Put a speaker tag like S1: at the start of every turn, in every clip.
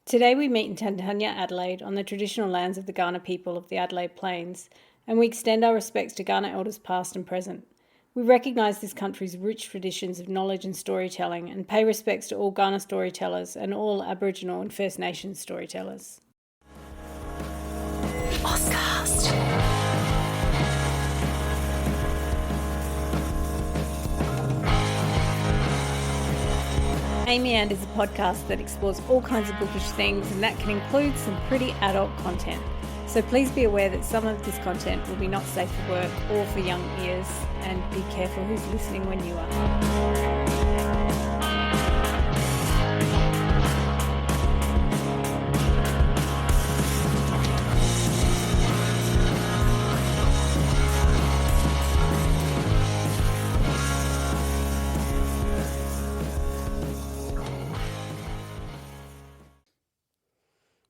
S1: Today we meet in Tantanya, Adelaide, on the traditional lands of the Kaurna people of the Adelaide Plains, and we extend our respects to Kaurna elders past and present. We recognise this country's rich traditions of knowledge and storytelling and pay respects to all Kaurna storytellers and all Aboriginal and First Nations storytellers. Oscast. Amy And is a podcast that explores all kinds of bookish things, and that can include some pretty adult content. So please be aware that some of this content will be not safe for work or for young ears, and be careful who's listening when you are.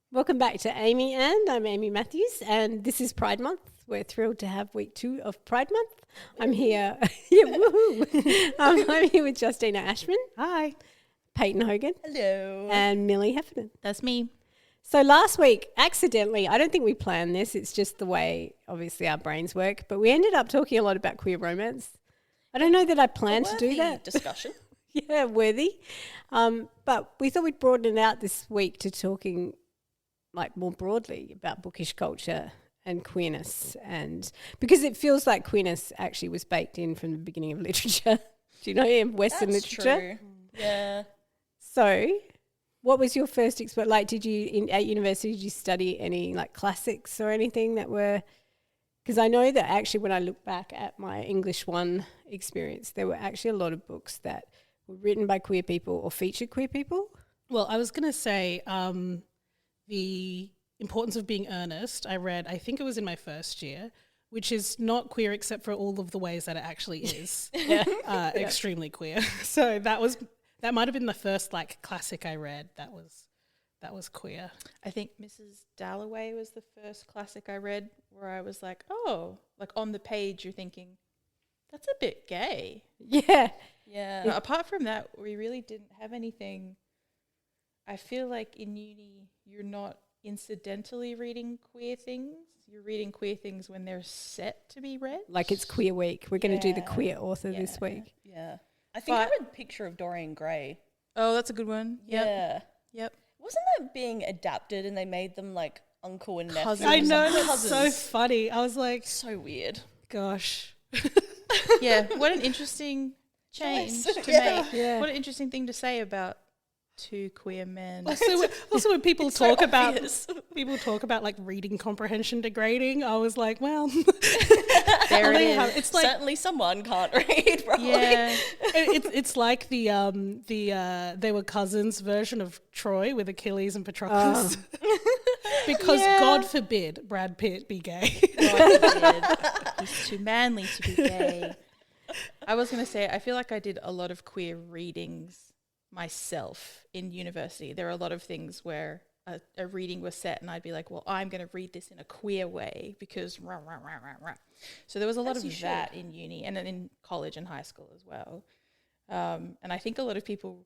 S1: Welcome back to Amy And. I'm Amy Matthews, and this is Pride Month. We're thrilled to have week 2 of Pride Month. I'm here, I'm here with Justina Ashman.
S2: Hi.
S1: Payton Hogan.
S3: Hello.
S1: And Millie Heffernan.
S2: That's me.
S1: So last week, accidentally, I don't think we planned this, it's just the way, obviously, our brains work, but we ended up talking a lot about queer romance. I don't know that I planned to do that.
S3: Discussion.
S1: Yeah, worthy. But we thought we'd broaden it out this week to talking more broadly about bookish culture and queerness, and because it feels like queerness actually was baked in from the beginning of literature. Do you know, in Western literature?
S3: True. Yeah.
S1: So what was your first experience? Like, did you, at university, did you study any classics or anything that were, because I know that actually when I look back at my English 1 experience, there were actually a lot of books that were written by queer people or featured queer people.
S2: Well, I was going to say The Importance of Being Earnest, I read, I think it was in my first year, which is not queer except for all of the ways that it actually is. Extremely queer. So that might have been the first classic I read that was queer.
S4: I think Mrs. Dalloway was the first classic I read where I was like, oh, on the page you're thinking, that's a bit gay.
S1: Yeah.
S3: Yeah.
S4: But apart from that, we really didn't have anything. I feel like in uni you're not incidentally reading queer things. You're reading queer things when they're set to be read.
S1: Like it's Queer Week. We're going to do the queer author this week.
S3: Yeah. I think I read Picture of Dorian Gray.
S4: Oh, that's a good one.
S3: Yeah.
S4: Yep.
S3: Wasn't that being adapted and they made them uncle and nephew?
S4: Cousins.
S2: I know, that's
S3: Cousins.
S2: so funny. I was like,
S3: So weird.
S2: gosh.
S4: Yeah. What an interesting change
S3: Choice.
S4: to
S3: Yeah.
S4: make.
S1: Yeah.
S4: What an interesting thing to say about 2 queer men.
S2: Also when people
S3: so
S2: talk about
S3: obvious.
S2: reading comprehension degrading, I was like, well,
S4: There it is.
S2: it's like
S3: Certainly someone can't read, probably.
S4: Yeah.
S2: it's like the they were cousins version of Troy with Achilles and Patroclus. Because God forbid Brad Pitt be gay.
S4: God forbid. He's too manly to be gay. I was going to say, I feel like I did a lot of queer readings myself in university. There are a lot of things where a reading was set and I'd be like, well, I'm going to read this in a queer way because rah, rah, rah, rah, rah. So there was a lot of that in uni and then in college and high school as well. And I think a lot of people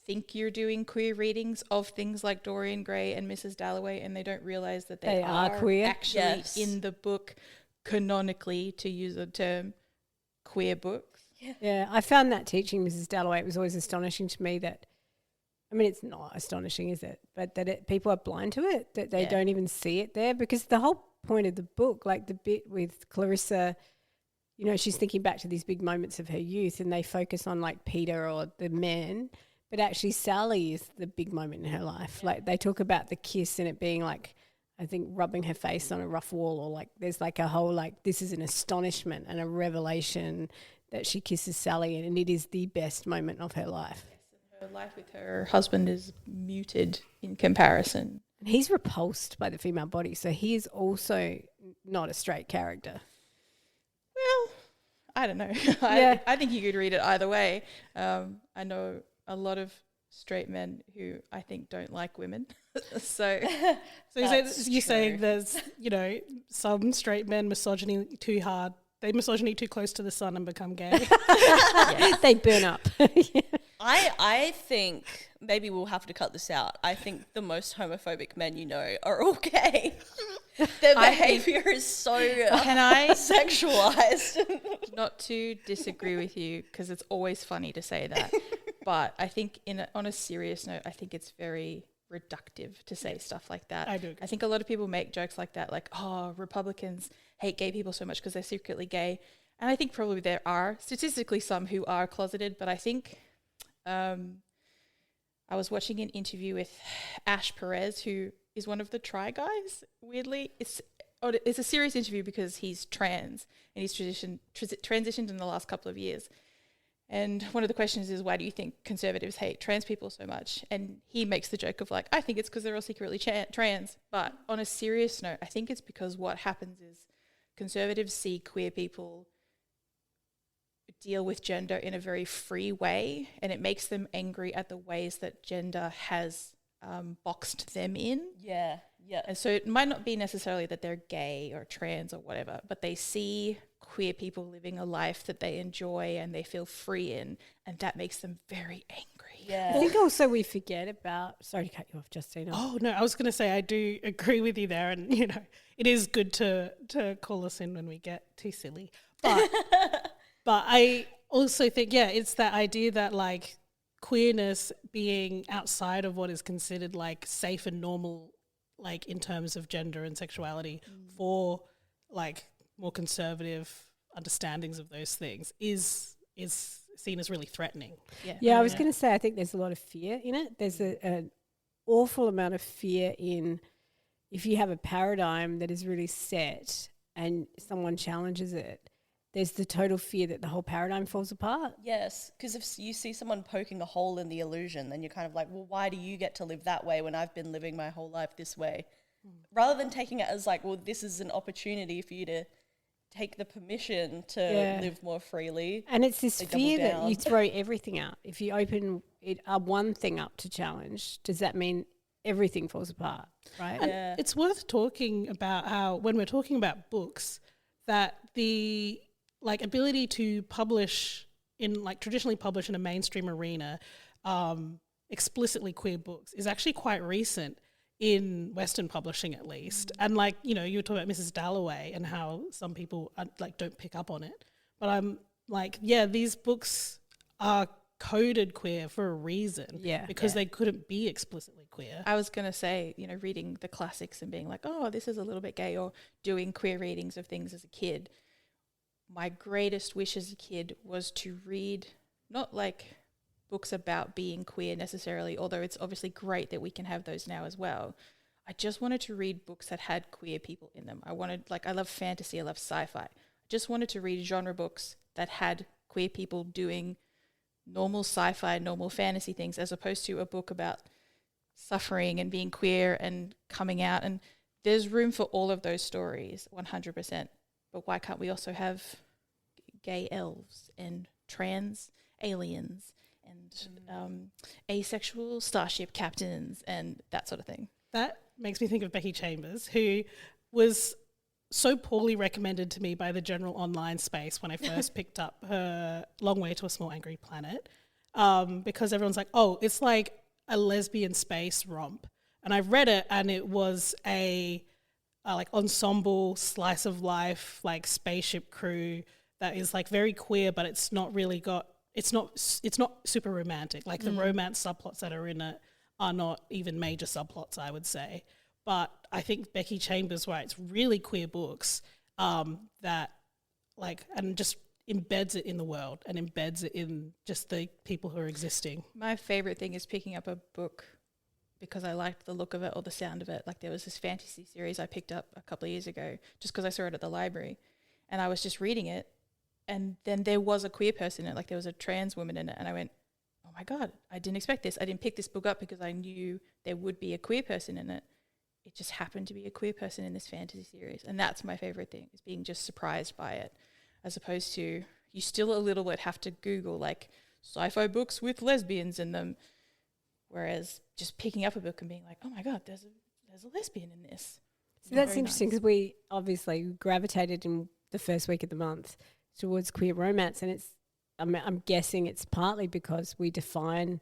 S4: think you're doing queer readings of things like Dorian Gray and Mrs. Dalloway, and they don't realize that they
S1: are queer.
S4: Actually in the book canonically, to use a term, queer books.
S1: Yeah, I found that teaching Mrs. Dalloway, it was always astonishing to me that, I mean, it's not astonishing, is it? But that people are blind to it, that they don't even see it there, because the whole point of the book, the bit with Clarissa, she's thinking back to these big moments of her youth and they focus on Peter or the men, but actually Sally is the big moment in her life. Yeah. They talk about the kiss and it being I think rubbing her face on a rough wall, or there's a whole this is an astonishment and a revelation that she kisses Sally, and it is the best moment of her life.
S4: Yes, and her life with her husband is muted in comparison.
S1: And he's repulsed by the female body, so he is also not a straight character.
S4: Well, I don't know.
S1: Yeah.
S4: I think you could read it either way. I know a lot of straight men who I think don't like women. So
S2: you're saying there's, some straight men misogyny too hard they misogyny too close to the sun and become gay.
S1: They burn up.
S3: I think maybe we'll have to cut this out. I think the most homophobic men you know are all gay. Their behavior is so sexualized.
S4: Not to disagree with you, because it's always funny to say that, but I think on a serious note, I think it's very reductive to say stuff like that.
S2: I do agree.
S4: I think a lot of people make jokes like that, like, oh, Republicans hate gay people so much because they're secretly gay. And I think probably there are statistically some who are closeted, but I think I was watching an interview with Ash Perez, who is one of the Try Guys, weirdly. It's a serious interview because he's trans and he's transitioned in the last couple of years. And one of the questions is, why do you think conservatives hate trans people so much? And he makes the joke of like, I think it's because they're all secretly trans. But on a serious note, I think it's because what happens is conservatives see queer people deal with gender in a very free way, and it makes them angry at the ways that gender has boxed them in.
S3: Yeah.
S4: And so it might not be necessarily that they're gay or trans or whatever, but they see queer people living a life that they enjoy and they feel free in, and that makes them very angry.
S3: Yeah.
S1: I think also we forget about, sorry to cut you off, Justina.
S2: Oh, no, I was going to say I do agree with you there. And, you know, it is good to call us in when we get too silly. But but I also think, it's that idea that, like, queerness being outside of what is considered, like, safe and normal, like, in terms of gender and sexuality for, like, more conservative understandings of those things is seen as really threatening.
S1: Yeah, I was going to say, I think there's a lot of fear in it. There's an awful amount of fear in if you have a paradigm that is really set and someone challenges it, there's the total fear that the whole paradigm falls apart.
S3: Yes, because if you see someone poking a hole in the illusion, then you're kind of like, well, why do you get to live that way when I've been living my whole life this way? Rather than taking it as like, well, this is an opportunity for you to take the permission to live more freely.
S1: And it's this fear that you throw everything out. If you open one thing up to challenge, does that mean everything falls apart, right?
S2: And it's worth talking about how, when we're talking about books, that the like ability to publish in, like, traditionally publish in a mainstream arena explicitly queer books is actually quite recent in Western publishing, at least. And, like, you know, you were talking about Mrs. Dalloway and how some people like don't pick up on it, but I'm like, these books are coded queer for a reason, because they couldn't be explicitly queer.
S4: I was going to say, you know, reading the classics and being like, oh, this is a little bit gay, or doing queer readings of things as a kid. My greatest wish as a kid was to read, not like books about being queer necessarily, although it's obviously great that we can have those now as well. I just wanted to read books that had queer people in them. I love fantasy, I love sci-fi. I just wanted to read genre books that had queer people doing normal sci-fi, normal fantasy things, as opposed to a book about suffering and being queer and coming out. And there's room for all of those stories, 100%. But why can't we also have gay elves and trans aliens and asexual starship captains and that sort of thing?
S2: That makes me think of Becky Chambers, who was so poorly recommended to me by the general online space when I first picked up her Long Way to a Small Angry Planet, because everyone's like, oh, it's like a lesbian space romp. And I read it, and it was a like ensemble slice of life, like spaceship crew that is like very queer, but it's not really it's not super romantic. Like the romance subplots that are in it are not even major subplots, I would say. But I think Becky Chambers writes really queer books that like, and just embeds it in the world and embeds it in just the people who are existing.
S4: My favorite thing is picking up a book because I liked the look of it or the sound of it. Like, there was this fantasy series I picked up a couple of years ago just because I saw it at the library, and I was just reading it, and then there was a queer person in it, like there was a trans woman in it, and I went, oh my God, I didn't expect this. I didn't pick this book up because I knew there would be a queer person in it. It just happened to be a queer person in this fantasy series, and that's my favorite thing, is being just surprised by it, as opposed to you still a little bit have to Google like sci-fi books with lesbians in them, whereas just picking up a book and being like, oh my God, there's a lesbian in this.
S1: So that's interesting, because we obviously gravitated in the first week of the month towards queer romance, and I'm guessing it's partly because we define,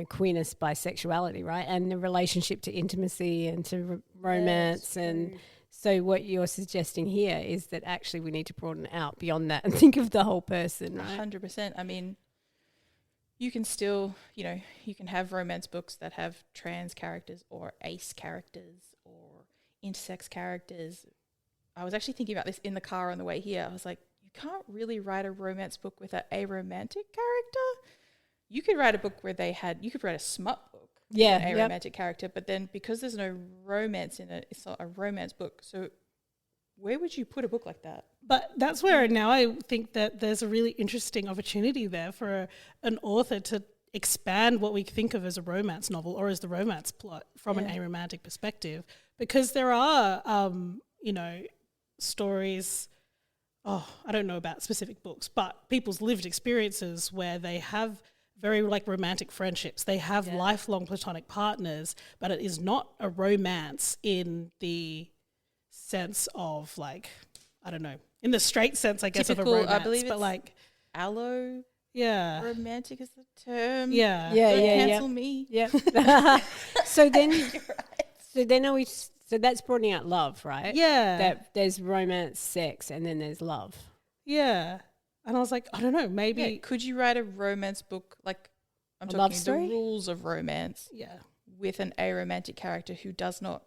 S1: queerness by sexuality, right, and the relationship to intimacy and to romance, and so what you're suggesting here is that actually we need to broaden out beyond that and think of the whole person, right?
S4: 100%. I mean, you can still, you can have romance books that have trans characters or ace characters or intersex characters. I was actually thinking about this in the car on the way here. I was like, you can't really write a romance book with an aromantic character. You could write a book where you could write a smut book with an aromantic character, but then because there's no romance in it, it's not a romance book. So where would you put a book like that?
S2: But that's where now I think that there's a really interesting opportunity there for an author to expand what we think of as a romance novel or as the romance plot from an aromantic perspective, because there are, stories, I don't know about specific books, but people's lived experiences where they have very romantic friendships. They have lifelong platonic partners, but it is not a romance in the sense of in the straight sense, I guess,
S4: Typical,
S2: of a romance.
S4: I believe
S2: but
S4: it's allo.
S2: Yeah.
S4: Romantic is the term.
S2: Yeah.
S4: Don't cancel me.
S1: Yeah. So then are we? So that's broadening out love, right?
S2: Yeah.
S1: That there's romance, sex, and then there's love.
S2: Yeah. And I was like, I don't know, maybe.
S4: Yeah, could you write a romance book I'm talking
S1: love story?
S4: The rules of romance?
S2: Yeah.
S4: With an aromantic character who does not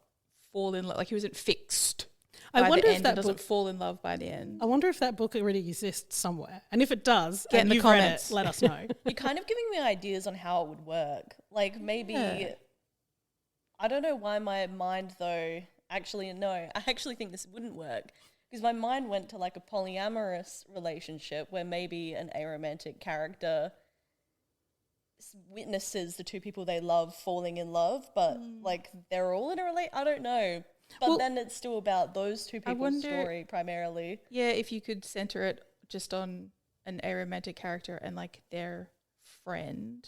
S4: fall in love, he wasn't fixed.
S2: I wonder if that
S4: doesn't fall in love by the end.
S2: I wonder if that book already exists somewhere, and if it does,
S4: Get in the comments.
S2: Let us know.
S3: You're kind of giving me ideas on how it would work. Like maybe, I don't know why my mind though. Actually, no, I actually think this wouldn't work because my mind went to a polyamorous relationship where maybe an aromantic character witnesses the two people they love falling in love, but they're all in a I don't know. But then it's still about those two people's story primarily.
S4: Yeah, if you could center it just on an aromantic character and their friend,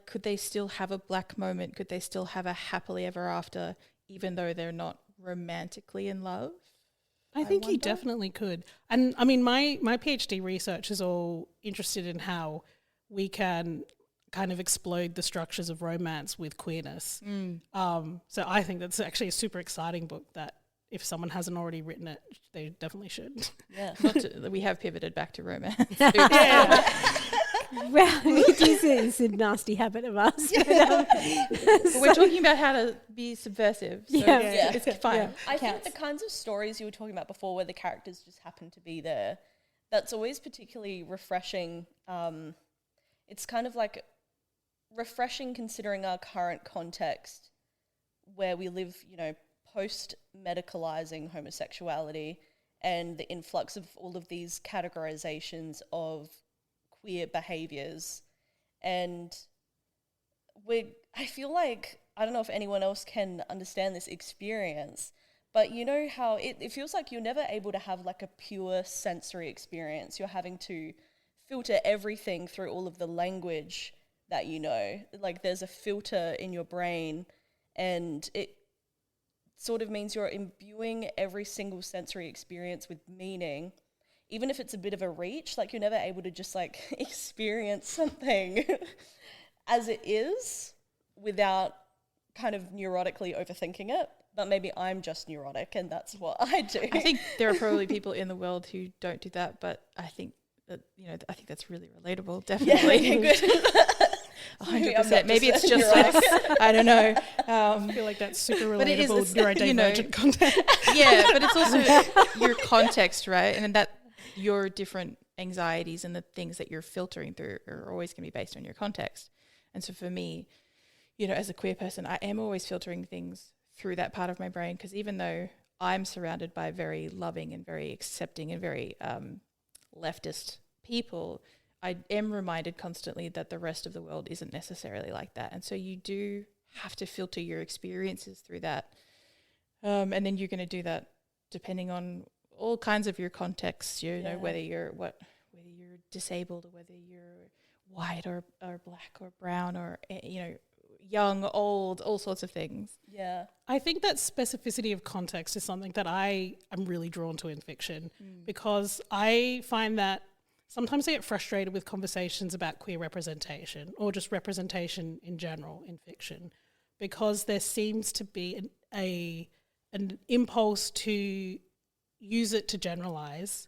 S4: could they still have a black moment? Could they still have a happily ever after, even though they're not romantically in love?
S2: I think you definitely could. And I mean, my PhD research is all interested in how we can kind of explode the structures of romance with queerness. So I think that's actually a super exciting book that if someone hasn't already written it, they definitely should.
S3: Yeah.
S4: We have pivoted back to romance.
S1: Well, it's a nasty habit of us.
S4: But we're talking about how to be subversive. So it's fine.
S1: Yeah.
S3: I think the kinds of stories you were talking about before where the characters just happen to be there, that's always particularly refreshing. It's kind of refreshing considering our current context where we live, post-medicalizing homosexuality and the influx of all of these categorizations of queer behaviors. And I feel like, I don't know if anyone else can understand this experience, but you know how it feels like you're never able to have a pure sensory experience. You're having to filter everything through all of the language that there's a filter in your brain, and it sort of means you're imbuing every single sensory experience with meaning, even if it's a bit of a reach. You're never able to just experience something as it is without kind of neurotically overthinking it. But maybe I'm just neurotic and that's what I do.
S4: I think there are probably people in the world who don't do that, but I think that, I think that's really relatable, definitely.
S3: Yeah, good.
S4: 100%. Maybe it's just us. I don't know.
S2: I feel like that's super relatable, neurodivergent content.
S4: Yeah, but it's also your context, right? And that your different anxieties and the things that you're filtering through are always going to be based on your context. And so for me, as a queer person, I am always filtering things through that part of my brain, because even though I'm surrounded by very loving and very accepting and very leftist people, I am reminded constantly that the rest of the world isn't necessarily like that. And so you do have to filter your experiences through that. And then you're going to do that depending on all kinds of your contexts, whether you're disabled or whether you're white or black or brown or, young, old, all sorts of things.
S3: Yeah.
S2: I think that specificity of context is something that I am really drawn to in fiction because I find that sometimes I get frustrated with conversations about queer representation or just representation in general in fiction because there seems to be an impulse to use it to generalize,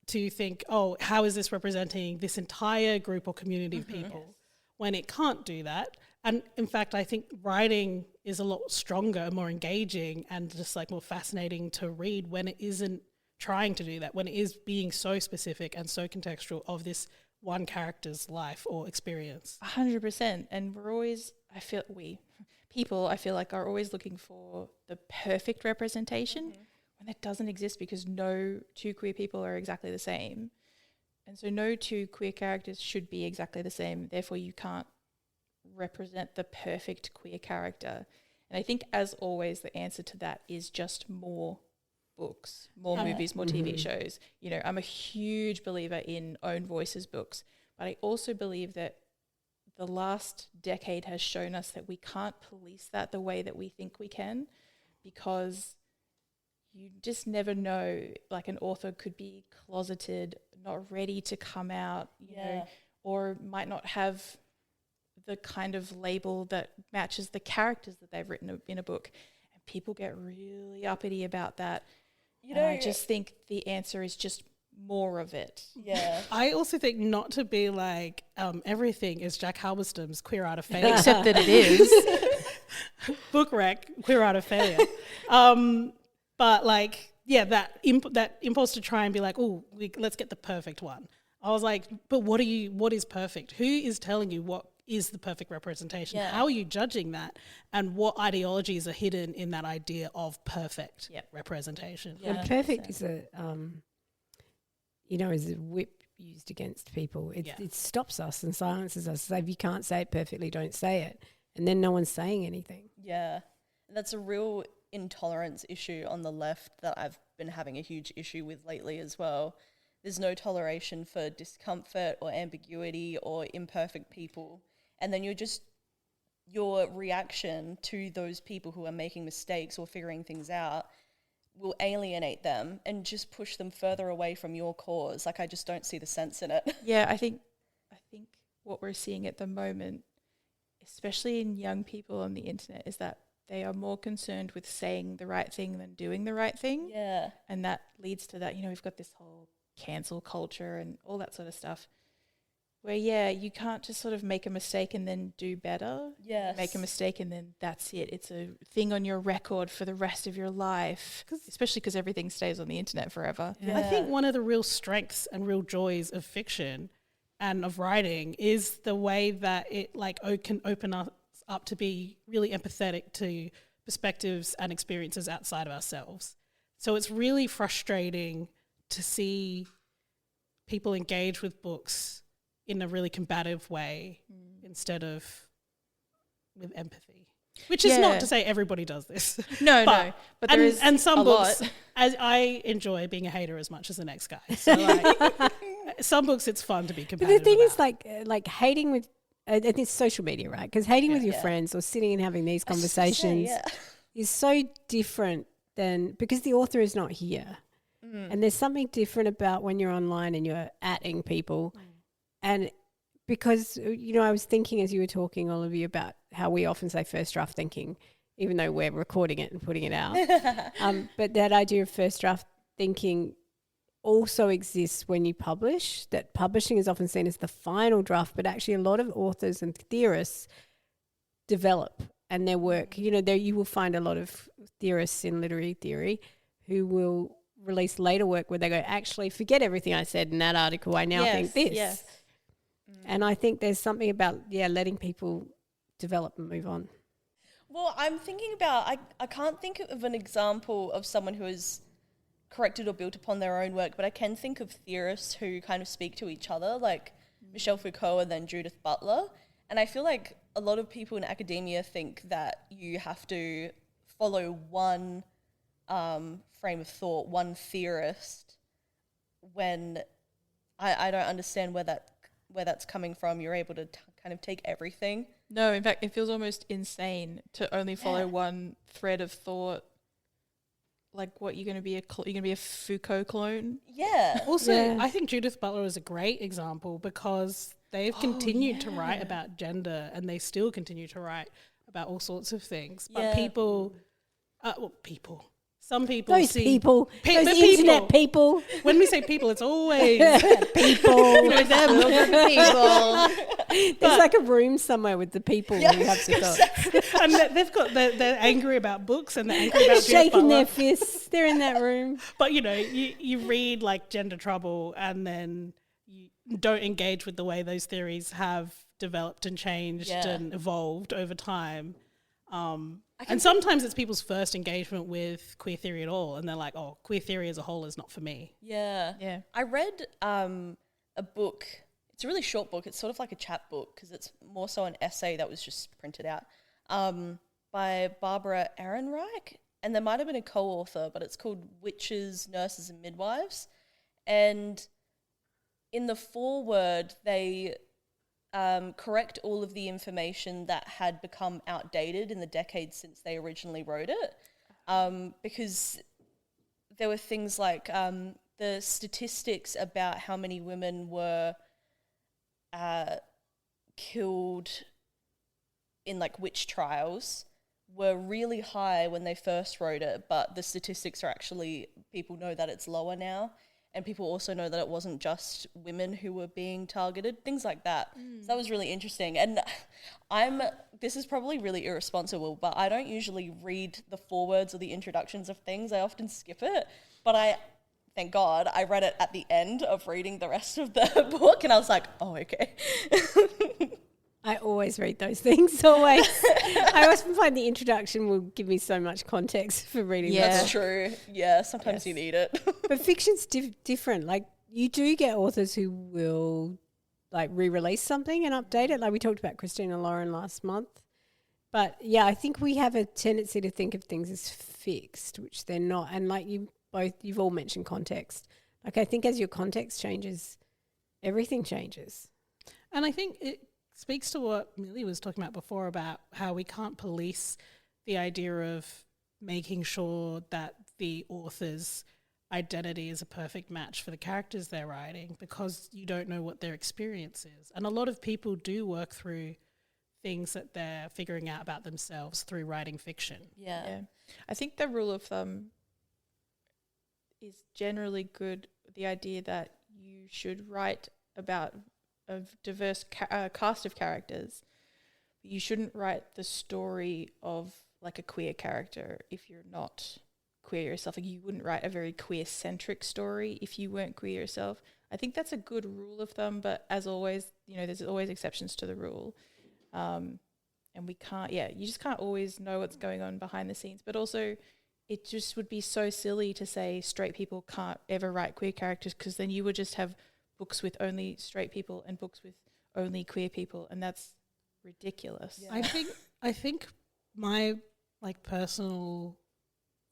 S2: to think, oh, how is this representing this entire group or community of people when it can't do that. And in fact, I think writing is a lot stronger, more engaging and just like more fascinating to read when it isn't trying to do that, when it is being so specific and so contextual of this one character's life or experience.
S4: 100%. And we're always, I feel like are always looking for the perfect representation when it doesn't exist because no two queer people are exactly the same. And so no two queer characters should be exactly the same. Therefore, you can't represent the perfect queer character. And I think, as always, the answer to that is just more books, more movies, more TV shows. You know, I'm a huge believer in own voices books, but I also believe that the last decade has shown us that we can't police that the way that we think we can, because you just never know. Like, an author could be closeted, not ready to come out, you know, or might not have the kind of label that matches the characters that they've written in a book. And people get really uppity about that. You know, I just think the answer is just more of it.
S3: Yeah.
S2: I also think not to be like everything is Jack Halberstam's Queer Art of Failure.
S4: Except that it is.
S2: Book wreck, Queer Art of Failure. But like, yeah, that impulse to try and be like, oh, let's get the perfect one. I was like, but what is perfect? Who is telling you what is the perfect representation?
S1: Yeah.
S2: How are you judging that? And what ideologies are hidden in that idea of perfect representation?
S1: Yeah. And perfect is a, is a whip used against people. It stops us and silences us. So if you can't say it perfectly, don't say it. And then no one's saying anything.
S3: Yeah. That's a real intolerance issue on the left that I've been having a huge issue with lately as well. There's no toleration for discomfort or ambiguity or imperfect people. And then your reaction to those people who are making mistakes or figuring things out will alienate them and just push them further away from your cause. Like, I just don't see the sense in it.
S4: Yeah, I think what we're seeing at the moment, especially in young people on the internet, is that they are more concerned with saying the right thing than doing the right thing.
S3: Yeah.
S4: And that leads to that, we've got this whole cancel culture and all that sort of stuff where, you can't just sort of make a mistake and then do better.
S3: Yes.
S4: Make a mistake and then that's it. It's a thing on your record for the rest of your life, especially because everything stays on the internet forever.
S2: Yeah. I think one of the real strengths and real joys of fiction and of writing is the way that it can open us up to be really empathetic to perspectives and experiences outside of ourselves. So it's really frustrating to see people engage with books in a really combative way instead of with empathy. Which is not to say everybody does this.
S4: No, but there is
S2: and some
S4: a
S2: books,
S4: lot.
S2: as I enjoy being a hater as much as the next guy. So some books it's fun to be
S1: But
S2: combative
S1: the thing
S2: about.
S1: is, like hating with, I think it's social media, right? Because hating with your friends or sitting and having these conversations is so different than, because the author is not here. And there's something different about when you're online and you're atting people. And because, I was thinking as you were talking, all of you, about how we often say first draft thinking, even though we're recording it and putting it out. But that idea of first draft thinking also exists when you publish, that publishing is often seen as the final draft, but actually a lot of authors and theorists develop and their work. There you will find a lot of theorists in literary theory who will release later work where they go, actually, forget everything I said in that article. I now think this.
S4: Yes.
S1: And I think there's something about, letting people develop and move on.
S3: Well, I'm thinking about, I can't think of an example of someone who has corrected or built upon their own work, but I can think of theorists who kind of speak to each other, like Michel Foucault and then Judith Butler. And I feel like a lot of people in academia think that you have to follow one frame of thought, one theorist, when I don't understand where that's coming from. You're able to kind of take everything
S4: No, in fact, it feels almost insane to only follow one thread of thought. Like, what, you're going to be you're going to be a Foucault clone?
S3: Yeah.
S2: Also, I think Judith Butler is a great example because they've continued to write about gender, and they still continue to write about all sorts of things. But some people
S1: Those
S2: see
S1: people, those internet people.
S2: When we say people, it's always
S1: people.
S4: People.
S1: There's like a room somewhere with the people who have to go.
S2: and they're angry about books, and they're angry about
S1: shaking their fists. They're in that room.
S2: But you read like Gender Trouble, and then you don't engage with the way those theories have developed and changed and evolved over time. And sometimes it's people's first engagement with queer theory at all, and they're like, "Oh, queer theory as a whole is not for me."
S3: Yeah. I read a book. It's a really short book. It's sort of like a chat book because it's more so an essay that was just printed out by Barbara Ehrenreich, and there might have been a co-author, but it's called Witches, Nurses and Midwives. And in the foreword, they correct all of the information that had become outdated in the decades since they originally wrote it, because there were things like the statistics about how many women were killed in like witch trials were really high when they first wrote it, but the statistics are actually, people know that it's lower now. And people also know that it wasn't just women who were being targeted, things like that. So that was really interesting. And this is probably really irresponsible, but I don't usually read the forewords or the introductions of things. I often skip it. But thank God, I read it at the end of reading the rest of the book, and I was like, oh, okay.
S1: I always read those things, always. I always find the introduction will give me so much context for reading the book.
S3: That's true. Yeah, sometimes you need it.
S1: But fiction's different. Like, you do get authors who will, like, re-release something and update it. Like, we talked about Christina Lauren last month. But, yeah, I think we have a tendency to think of things as fixed, which they're not. And, like, you've all mentioned context. Like, I think as your context changes, everything changes.
S2: And I think it speaks to what Millie was talking about before about how we can't police the idea of making sure that the author's identity is a perfect match for the characters they're writing, because you don't know what their experience is. And a lot of people do work through things that they're figuring out about themselves through writing fiction.
S4: Yeah. I think the rule of thumb is generally good, the idea that you should write about a diverse cast of characters. You shouldn't write the story of like a queer character if you're not queer yourself. Like, you wouldn't write a very queer-centric story if you weren't queer yourself. I think that's a good rule of thumb, but as always, there's always exceptions to the rule. And we can't, you just can't always know what's going on behind the scenes. But also, it just would be so silly to say straight people can't ever write queer characters, because then you would just have books with only straight people and books with only queer people, and that's ridiculous.
S2: Yeah. I think my like personal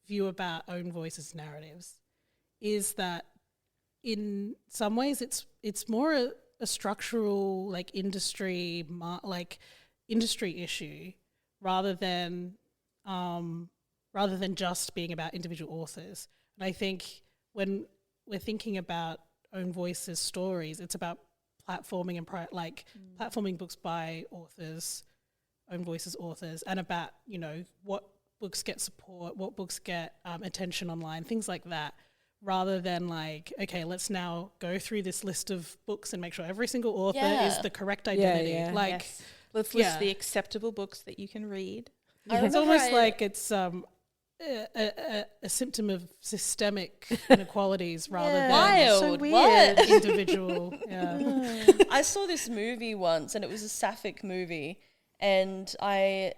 S2: view about own voices narratives is that in some ways it's more a structural like industry issue rather than just being about individual authors. And I think when we're thinking about own voices stories, it's about platforming and platforming books by authors, own voices authors, and about what books get support, what books get attention online, things like that, rather than like, okay, let's now go through this list of books and make sure every single author is the correct identity.
S4: Let's list the acceptable books that you can read.
S2: It's almost like it's a symptom of systemic inequalities rather than
S3: so weird.
S2: Individual.
S3: I saw this movie once, and it was a sapphic movie, and I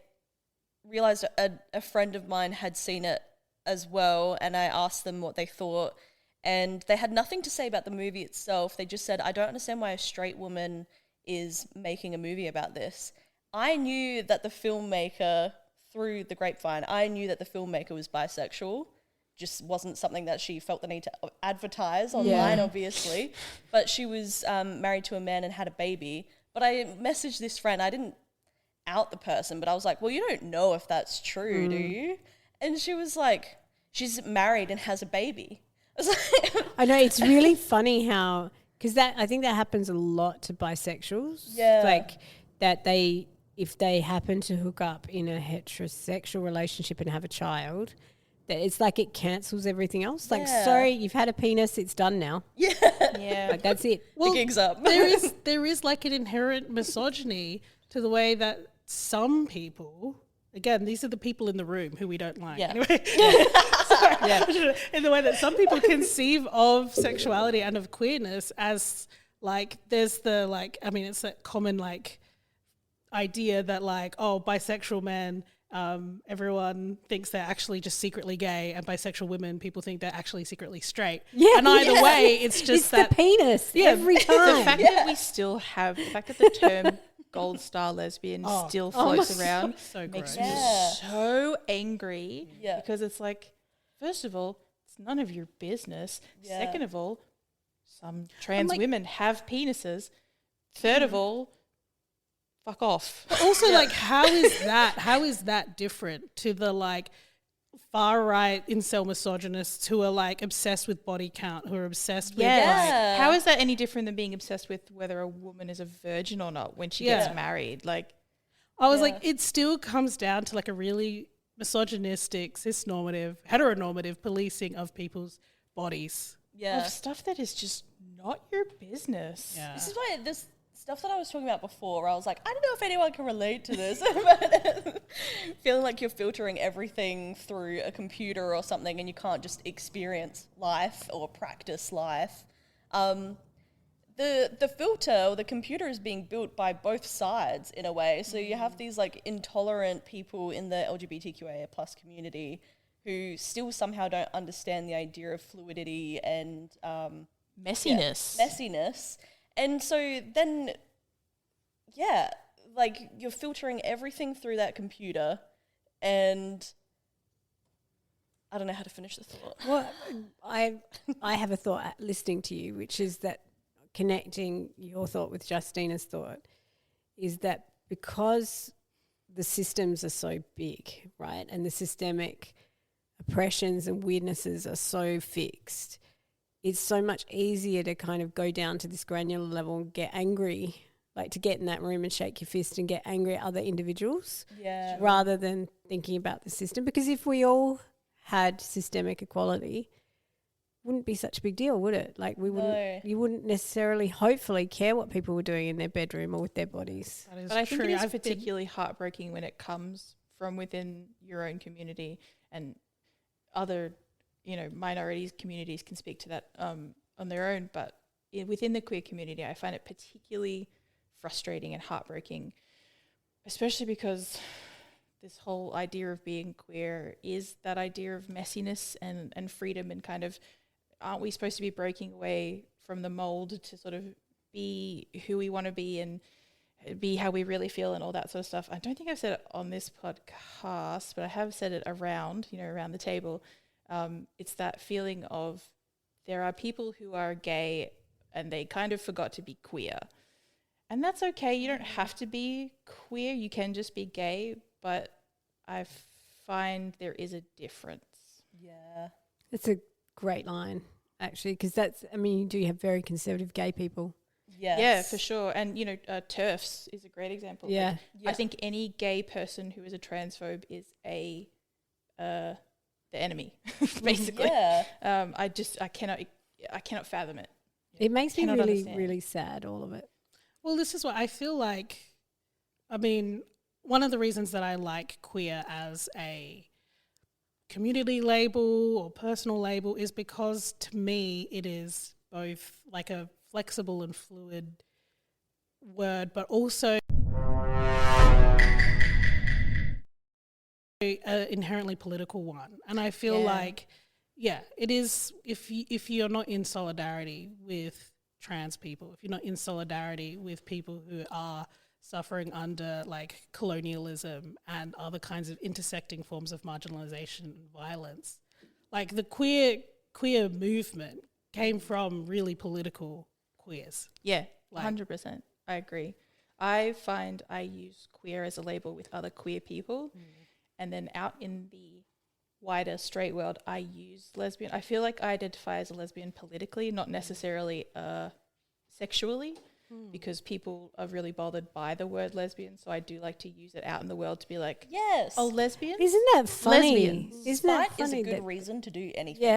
S3: realized a friend of mine had seen it as well, and I asked them what they thought, and they had nothing to say about the movie itself. They just said, I don't understand why a straight woman is making a movie about this. I knew that the filmmaker, through the grapevine, I knew that the filmmaker was bisexual. Just wasn't something that she felt the need to advertise online, obviously. But she was married to a man and had a baby. But I messaged this friend. I didn't out the person, but I was like, well, you don't know if that's true, do you? And she was like, she's married and has a baby. I was like,
S1: I know, it's really funny how, because I think that happens a lot to bisexuals.
S3: Yeah.
S1: Like that if they happen to hook up in a heterosexual relationship and have a child, that it's like it cancels everything else. Like,
S3: Yeah.
S1: sorry, you've had a penis, it's done now.
S4: Yeah.
S1: Like, that's it.
S3: the gig's up.
S2: there is like an inherent misogyny to the way that some people, again, these are the people in the room who we don't like.
S4: Yeah.
S2: Anyway, in the way that some people conceive of sexuality and of queerness as like, there's the like, I mean, it's that common like idea that like, oh, bisexual men, everyone thinks they're actually just secretly gay, and bisexual women, people think they're actually secretly straight.
S1: Yeah,
S2: and either way, it's just
S1: it's
S2: that
S1: the penis every time.
S4: The fact that we still have, the fact that the term gold star lesbian still floats around
S2: so
S4: makes
S2: gross.
S4: me
S3: Yeah.
S4: so angry.
S3: Yeah.
S4: Because it's like, first of all, it's none of your business.
S3: Yeah.
S4: Second of all, some trans
S2: like-
S4: women have penises. Third of all, fuck off.
S2: But also, like, how is that different to the like far right incel misogynists who are like obsessed with body count, who are obsessed with like,
S3: Yeah.
S4: How is that any different than being obsessed with whether a woman is a virgin or not when she
S2: Yeah.
S4: gets married? Like,
S2: I was
S3: Yeah.
S2: like, it still comes down to like a really misogynistic, cisnormative, heteronormative policing of people's bodies.
S3: Yeah.
S4: of stuff that is just not your business.
S2: Yeah.
S3: This is why this stuff that I was talking about before, where I was like, I don't know if anyone can relate to this, but feeling like you're filtering everything through a computer or something and you can't just experience life or practice life. The filter or the computer is being built by both sides in a way. So you have these like intolerant people in the LGBTQIA plus community who still somehow don't understand the idea of fluidity and
S4: Messiness.
S3: messiness. And so then, yeah, like you're filtering everything through that computer, and I don't know how to finish the thought.
S1: Well, I have a thought listening to you, which is that connecting your thought with Justina's thought is that because the systems are so big, right, and the systemic oppressions and weirdnesses are so fixed, it's so much easier to kind of go down to this granular level and get angry, like to get in that room and shake your fist and get angry at other individuals
S3: Yeah.
S1: rather than thinking about the system. Because if we all had systemic equality, wouldn't be such a big deal, would it? Like we wouldn't,
S3: No.
S1: you wouldn't necessarily, hopefully, care what people were doing in their bedroom or with their bodies.
S2: That is
S4: But I think
S2: true.
S4: it is
S2: I've been-
S4: particularly heartbreaking when it comes from within your own community, and other, minorities communities can speak to that on their own. But within the queer community, I find it particularly frustrating and heartbreaking, especially because this whole idea of being queer is that idea of messiness and freedom, and kind of, aren't we supposed to be breaking away from the mold to sort of be who we want to be and be how we really feel and all that sort of stuff. I don't think I've said it on this podcast, but I have said it around the table. It's that feeling of there are people who are gay and they kind of forgot to be queer. And that's okay. You don't have to be queer. You can just be gay. But I find there is a difference.
S3: Yeah.
S1: It's a great line, actually, because you do have very conservative gay people.
S3: Yes.
S4: Yeah, for sure. And, TERFs is a great example.
S1: Yeah.
S3: Yeah.
S4: I think any gay person who is a transphobe is the enemy, basically.
S3: Yeah.
S4: I cannot fathom it.
S1: It makes me
S4: Cannot
S1: really,
S4: understand.
S1: really sad, all of it.
S2: Well, this is what I feel like. I mean, one of the reasons that I like queer as a community label or personal label is because to me it is both like a flexible and fluid word, but also an inherently political one. And I feel like, it is, if you're not in solidarity with trans people, if you're not in solidarity with people who are suffering under like colonialism and other kinds of intersecting forms of marginalization and violence, like the queer movement came from really political queers.
S4: Yeah,
S2: Like-
S4: 100%. I agree. I find I use queer as a label with other queer people, and then out in the wider straight world, I use lesbian. I feel like I identify as a lesbian politically, not necessarily sexually, because people are really bothered by the word lesbian. So I do like to use it out in the world to be like,
S3: Yes.
S4: oh, lesbians?
S1: Isn't that funny?
S4: Lesbians.
S1: Isn't that
S3: Spite is
S1: funny
S3: a good
S1: that-
S3: reason to do anything.
S1: Yeah.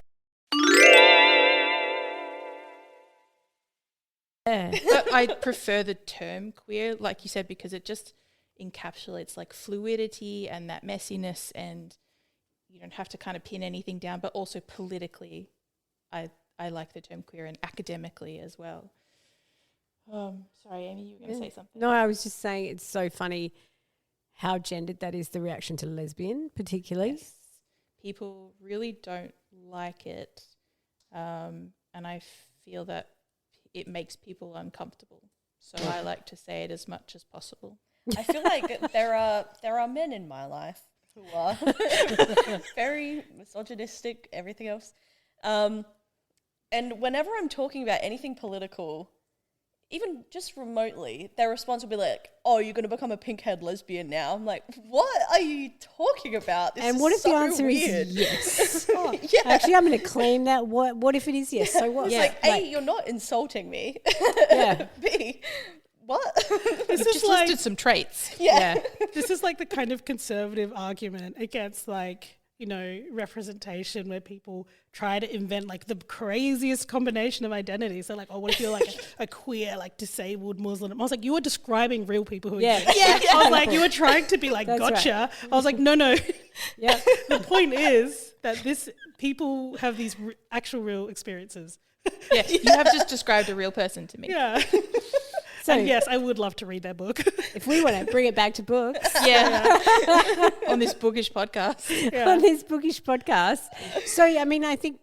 S1: Yeah.
S4: But I prefer the term queer, like you said, because it just encapsulates like fluidity and that messiness, and you don't have to kind of pin anything down. But also politically, I like the term queer, and academically as well. Sorry, Amy, you were going to say something.
S1: No, I was just saying it's so funny how gendered that is, the reaction to lesbian particularly.
S4: Yes. People really don't like it, and I feel that it makes people uncomfortable. So I like to say it as much as possible.
S3: I feel like there are men in my life who are very misogynistic, everything else. And whenever I'm talking about anything political, even just remotely, their response will be like, "Oh, you're going to become a pink-haired lesbian now." I'm like, "What are you talking about?" This
S1: And
S3: is
S1: what if
S3: so
S1: the answer
S3: weird.
S1: is yes?
S3: Yeah.
S1: Actually, I'm going to claim that. What if it is yes? So what?
S3: It's
S4: Yeah.
S3: like, A, you're not insulting me.
S1: Yeah.
S3: B, what?
S2: This
S4: You've
S2: is
S4: just
S2: like
S4: listed some traits.
S3: Yeah.
S2: this is like the kind of conservative argument against like, you know, representation where people try to invent like the craziest combination of identities. So like, oh, what if you're like a queer, like disabled Muslim? I was like, you were describing real people who
S1: Yeah.
S2: exist.
S1: Yeah.
S2: I was like, you were trying to be like,
S1: That's
S2: gotcha. I was like, no.
S1: Yeah.
S2: The point is that this people have these actual real experiences.
S4: Yeah, you have just described a real person to me.
S2: Yeah.
S1: So
S2: And yes, I would love to read their book.
S1: if we want to bring it back to books
S4: Yeah. On this bookish podcast.
S1: on this bookish podcast, so I mean, I think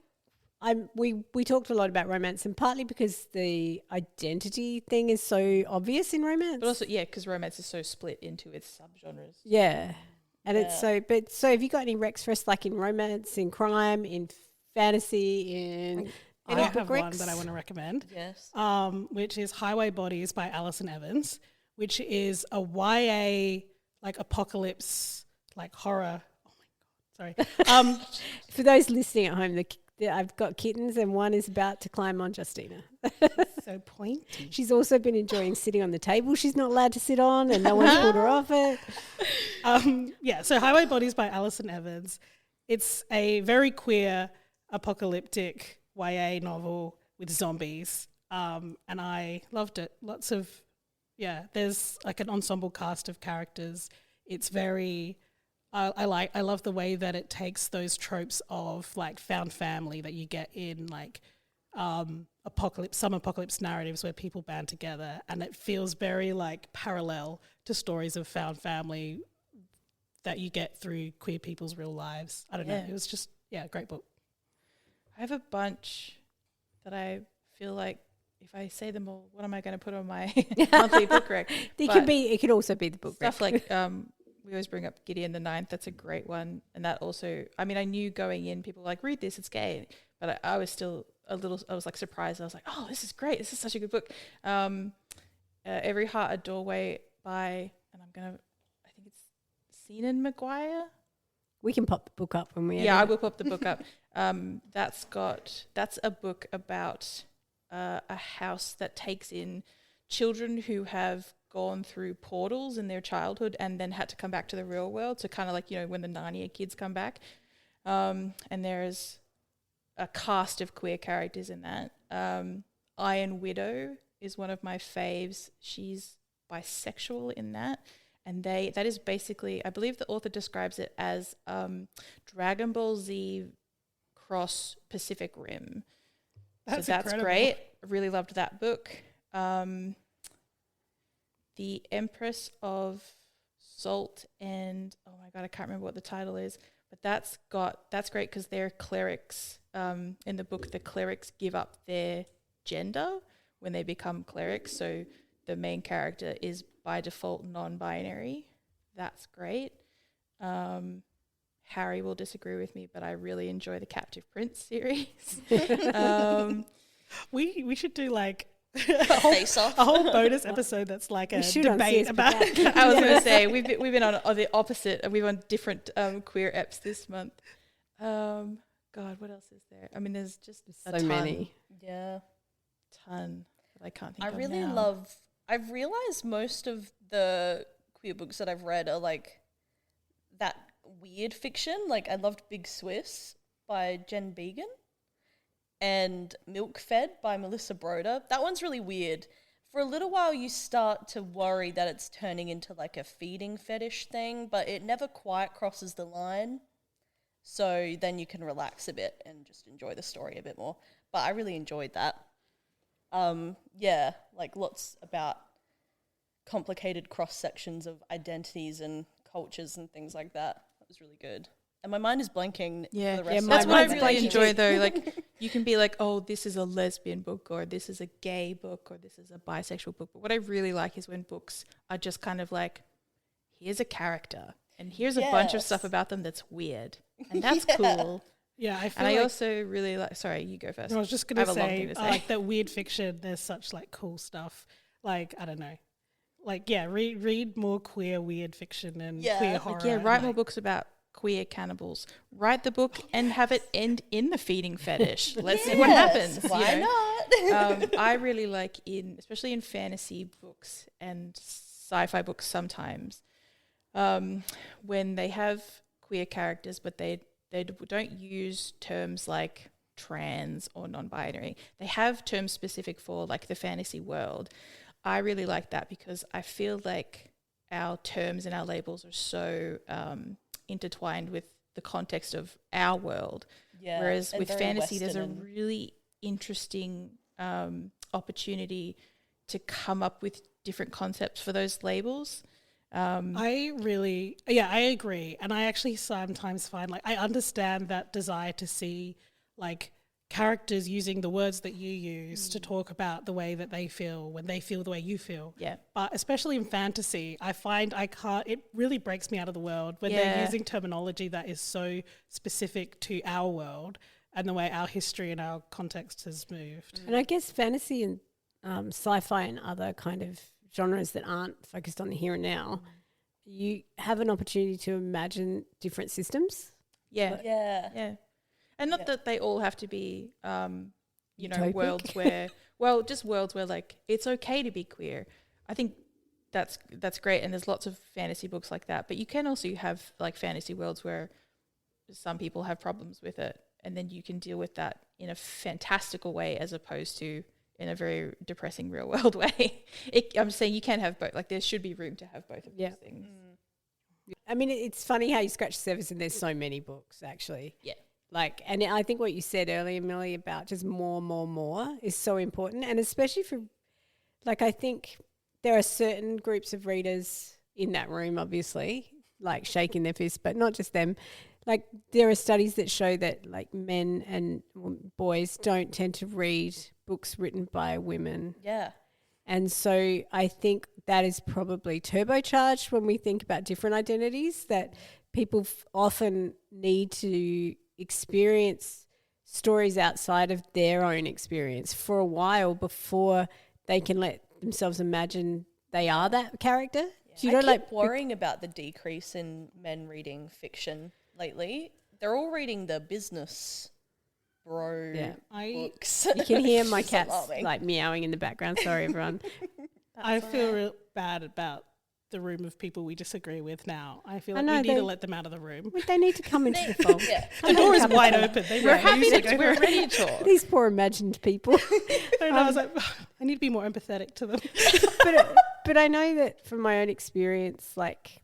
S1: we talked a lot about romance, and partly because the identity thing is so obvious in romance,
S4: But also, yeah, because romance is so split into its subgenres.
S1: yeah, and it's
S3: Yeah.
S1: so. But so, have you got any recs for us, like in romance, in crime, in fantasy, in
S2: I
S1: any
S2: have
S1: book
S2: one
S1: recs?
S2: that I want to recommend.
S3: Yes.
S2: Which is Highway Bodies by Alison Evans, which is a YA like apocalypse like horror. Oh my god, sorry.
S1: For those listening at home, I've got kittens, and one is about to climb on Justina.
S2: So pointy.
S1: She's also been enjoying sitting on the table she's not allowed to sit on, and no one's pulled her off it.
S2: Yeah, so Highway Bodies by Alison Evans. It's a very queer apocalyptic YA novel with zombies, and I loved it. Lots of, there's like an ensemble cast of characters. It's very, I love the way that it takes those tropes of like found family that you get in like some apocalypse narratives where people band together, and it feels very like parallel to stories of found family that you get through queer people's real lives. I don't know. It was just, a great book.
S4: I have a bunch that I feel like if I say them all, what am I going to put on my monthly book rec?
S1: It could also be the book
S4: Stuff
S1: rec.
S4: like we always bring up Gideon the Ninth. That's a great one, and that also. I mean, I knew going in, people were like, read this, it's gay, but I was still I was like surprised. I was like, oh, this is great. This is such a good book. Every Heart a Doorway by, and I think it's Seanan Maguire.
S1: We can pop the book up when we
S4: Yeah, I
S1: edit
S4: will pop the book up. That's a book about a house that takes in children who have gone through portals in their childhood and then had to come back to the real world. So kind of like, when the Narnia kids come back. And there's a cast of queer characters in that. Iron Widow is one of my faves. She's bisexual in that. And that is basically, I believe the author describes it as Dragon Ball Z cross Pacific Rim.
S2: That's
S4: so that's
S2: incredible.
S4: great. Really loved that book. The Empress of Salt and, oh my God, I can't remember what the title is, but that's great because they're clerics. In the book, the clerics give up their gender when they become clerics. So the main character is by default non-binary. That's great. Harry will disagree with me, but I really enjoy the Captive Prince series.
S2: We should do like
S3: Face off.
S2: A whole bonus episode that's like a debate about.
S4: I was going to say we've been on the opposite. We've on different queer eps this month. God, what else is there? I mean, there's just
S1: so many.
S3: Yeah,
S4: ton that I can't think.
S3: I
S4: of
S3: really
S4: now.
S3: love. I've realized most of the queer books that I've read are like that weird fiction. Like I loved Big Swiss by Jen Began and Milk Fed by Melissa Broder. That one's really weird. For a little while you start to worry that it's turning into like a feeding fetish thing, but it never quite crosses the line. So then you can relax a bit and just enjoy the story a bit more. But I really enjoyed that. Yeah, like lots about complicated cross sections of identities and cultures and things like that. That was really good. And my mind is blanking.
S4: Yeah,
S3: for the rest
S4: that's
S3: of
S4: what I
S3: it.
S4: really enjoy though. Like you can be like, oh, this is a lesbian book, or this is a gay book, or this is a bisexual book. But what I really like is when books are just kind of like, here's a character, and here's a bunch of stuff about them that's weird, and that's cool.
S2: Yeah, I feel
S4: And I
S2: like
S4: also really like. Sorry, you go first.
S2: I was just
S4: I
S2: gonna
S4: have a long thing
S2: say,
S4: to say.
S2: like that weird fiction. There's such like cool stuff. Like I don't know, like yeah, read more queer weird fiction and queer horror.
S4: Like, yeah,
S2: and,
S4: write more books about queer cannibals. Write the book and have it end in the feeding fetish. Let's see what happens.
S3: Why not?
S4: I really like especially in fantasy books and sci-fi books sometimes, when they have queer characters, but they don't use terms like trans or non-binary. They have terms specific for like the fantasy world. I really like that because I feel like our terms and our labels are so intertwined with the context of our world. Yeah, whereas with fantasy, there's a really interesting opportunity to come up with different concepts for those labels.
S2: I agree. And I actually sometimes find like I understand that desire to see like characters using the words that you use to talk about the way that they feel when they feel the way you feel.
S4: Yeah.
S2: But especially in fantasy, I find it really breaks me out of the world when they're using terminology that is so specific to our world and the way our history and our context has moved.
S1: And I guess fantasy and sci-fi and other kind of genres that aren't focused on the here and now, you have an opportunity to imagine different systems.
S4: Yeah. And not that they all have to be,
S1: Utopic.
S4: worlds where, just worlds where like it's okay to be queer. I think that's great, and there's lots of fantasy books like that. But you can also have like fantasy worlds where some people have problems with it, and then you can deal with that in a fantastical way as opposed to in a very depressing real world way. I'm saying you can have both. Like there should be room to have both of those things.
S1: I mean, it's funny how you scratch the surface and there's so many books actually.
S4: Yeah.
S1: Like, and I think what you said earlier, Millie, about just more is so important. And especially for, like, I think there are certain groups of readers in that room, obviously, like shaking their fists, but not just them. Like, there are studies that show that, like, men and boys don't tend to read books written by women.
S3: Yeah.
S1: And so I think that is probably turbocharged when we think about different identities, that people often need to experience stories outside of their own experience for a while before they can let themselves imagine they are that character.
S3: Yeah. I keep worrying about the decrease in men reading fiction lately. They're all reading the business books.
S1: You can hear my cats like meowing in the background. Sorry, everyone.
S2: I feel real bad about the room of people we disagree with now. I feel like we need to let them out of the room.
S1: They need to come into the fold.
S2: The door is wide open.
S4: We're ready to talk.
S1: These poor imagined people.
S2: And I was like, I need to be more empathetic to them.
S1: But I know that from my own experience, like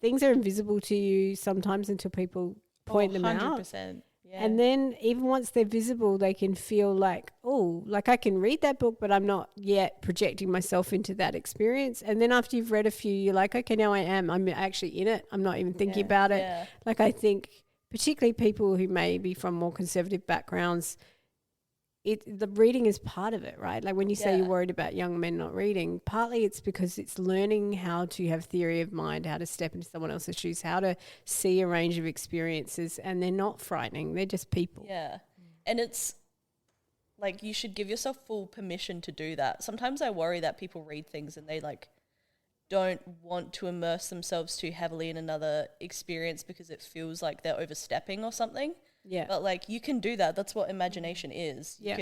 S1: things are invisible to you sometimes until people point them out.
S4: 100%. Yeah.
S1: And then even once they're visible, they can feel like, oh, like I can read that book, but I'm not yet projecting myself into that experience. And then after you've read a few, you're like, okay, now I am. I'm actually in it. I'm not even thinking about it.
S3: Yeah.
S1: Like I think particularly people who may be from more conservative backgrounds, the reading is part of it, right? Like when you say you're worried about young men not reading, partly it's because it's learning how to have theory of mind, how to step into someone else's shoes, how to see a range of experiences, and they're not frightening. They're just people.
S3: Yeah. And it's like you should give yourself full permission to do that. Sometimes I worry that people read things and they like don't want to immerse themselves too heavily in another experience because it feels like they're overstepping or something.
S1: Yeah.
S3: But like you can do that. That's what imagination is.
S1: Yeah.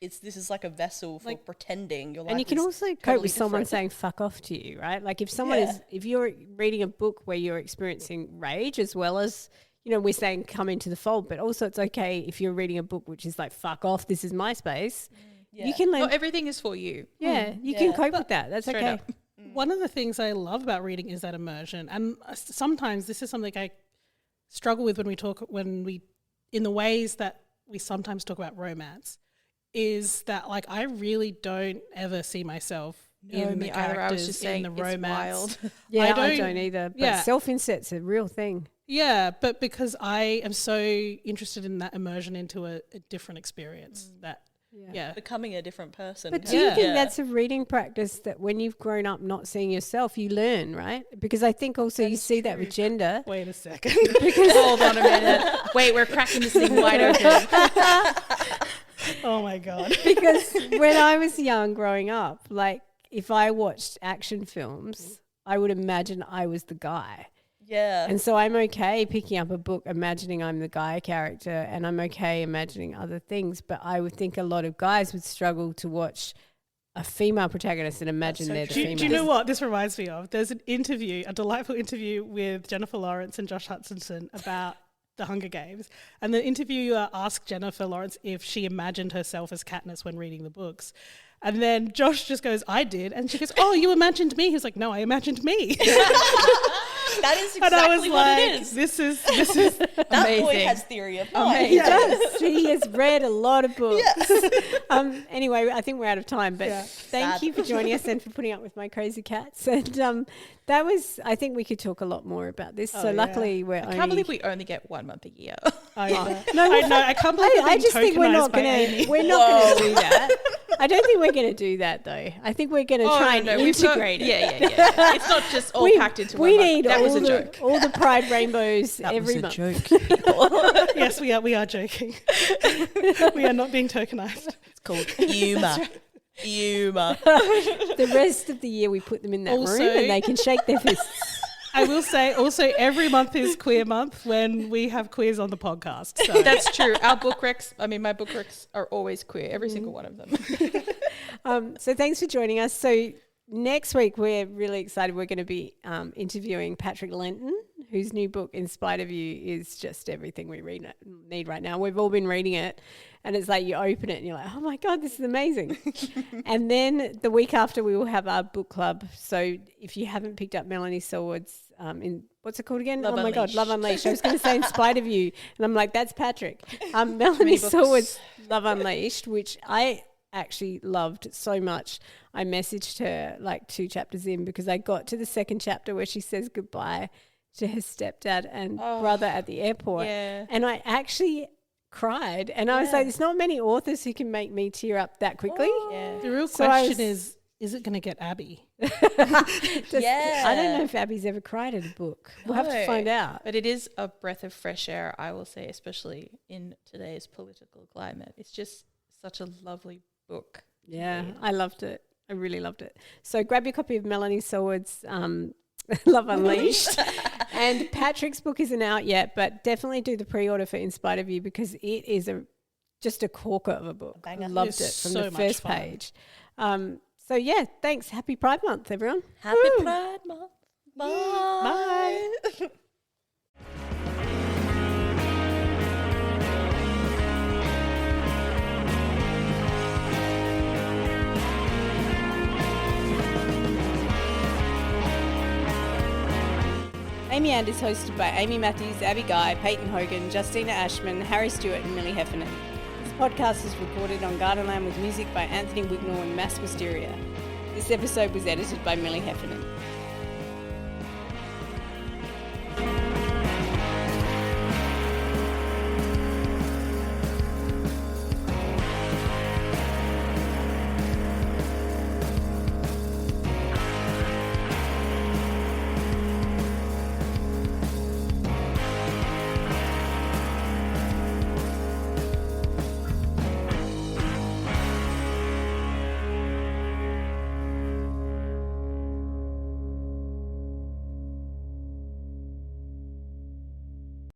S3: This is like a vessel for pretending. Your life
S1: and you can
S3: is
S1: also cope
S3: totally
S1: with someone
S3: different.
S1: saying fuck off to you, right? Like if someone if you're reading a book where you're experiencing rage as well as, you know, we're saying come into the fold, but also it's okay if you're reading a book which is like fuck off, this is my space.
S3: Yeah.
S1: You can
S4: Not everything is for you.
S1: you can cope with that. That's
S4: Straight
S1: okay.
S4: up.
S2: One of the things I love about reading is that immersion. And sometimes this is something I struggle with when we in the ways that we sometimes talk about romance, is that like I really don't ever see myself in the characters,
S4: I was just saying,
S2: in the
S4: it's
S2: romance.
S4: wild.
S1: Yeah, I don't either. But self-inset's a real thing.
S2: Yeah, but because I am so interested in that immersion into a different experience, that
S3: becoming a different person.
S1: But do you think that's a reading practice that when you've grown up not seeing yourself, you learn, right? Because I think also you see that with gender.
S2: Wait a second.
S4: Hold on a minute. Wait, we're cracking this thing wide open.
S2: Oh my God.
S1: Because when I was young growing up, like if I watched action films, I would imagine I was the guy.
S3: Yeah.
S1: And so I'm okay picking up a book, imagining I'm the guy character, and I'm okay imagining other things. But I would think a lot of guys would struggle to watch a female protagonist and imagine they're the female.
S2: Do you know what this reminds me of? There's an interview, a delightful interview with Jennifer Lawrence and Josh Hutcherson about the Hunger Games. And the interviewer asked Jennifer Lawrence if she imagined herself as Katniss when reading the books. And then Josh just goes, I did. And she goes, oh, you imagined me? He's like, no, I imagined me.
S3: That is exactly what it is.
S2: This is
S3: that
S4: amazing.
S3: boy has theory of mind.
S1: He does. He has read a lot of books. Yes. Anyway, I think we're out of time, but thank you for joining us and for putting up with my crazy cats. And that was, I think we could talk a lot more about this. So luckily we're
S4: I can't believe we only get 1 month a year.
S2: I can't believe
S1: I just think we're not going to do that. I don't think we're going to do that though. I think we're going to try and integrate it.
S4: Yeah. It's not just all packed into one month.
S1: We need
S4: that was a joke.
S1: all the pride rainbows every month.
S3: Joke.
S2: Yes, we are joking. We are not being tokenized.
S3: It's called humour. Humour.
S1: The rest of the year we put them in that room and they can shake their fists.
S2: I will say also every month is queer month when we have queers on the podcast. So.
S4: That's true. Our book recs, my book recs are always queer, every single one of them.
S1: So thanks for joining us. So next week we're really excited. We're going to be interviewing Patrick Lenton, whose new book, In Spite of You, is just everything we need right now. We've all been reading it and it's like you open it and you're like, oh my God, this is amazing. And then the week after we will have our book club. So if you haven't picked up Melanie Seward's what's it called again?
S3: Love
S1: my God,
S3: Unleashed.
S1: Love Unleashed. I was going to say In Spite of You. And I'm like, that's Patrick. Melanie Seward's Love Unleashed, which I actually loved so much. I messaged her like 2 chapters in because I got to the 2nd chapter where she says goodbye to her stepdad and brother at the airport.
S4: Yeah.
S1: And I actually cried. And I was like, there's not many authors who can make me tear up that quickly.
S4: Yeah.
S2: The real question is it going to get Abby?
S1: I don't know if Abby's ever cried at a book. We'll have to find out.
S4: But it is a breath of fresh air, I will say, especially in today's political climate. It's just such a lovely book.
S1: Yeah, I loved it. I really loved it. So grab your copy of Melanie Seward's Love Unleashed. And Patrick's book isn't out yet, but definitely do the pre-order for In Spite of You because it is just a corker of a book. I loved it from the first page. So yeah, thanks. Happy Pride Month, everyone.
S3: Happy Pride Month. Bye. Bye.
S1: Amy And is hosted by Amy Matthews, Abby Guy, Payton Hogan, Justina Ashman, Harry Stewart and Millie Heffernan. This podcast is recorded on Gardenland with music by Anthony Wignall and Mass Wisteria. This episode was edited by Millie Heffernan.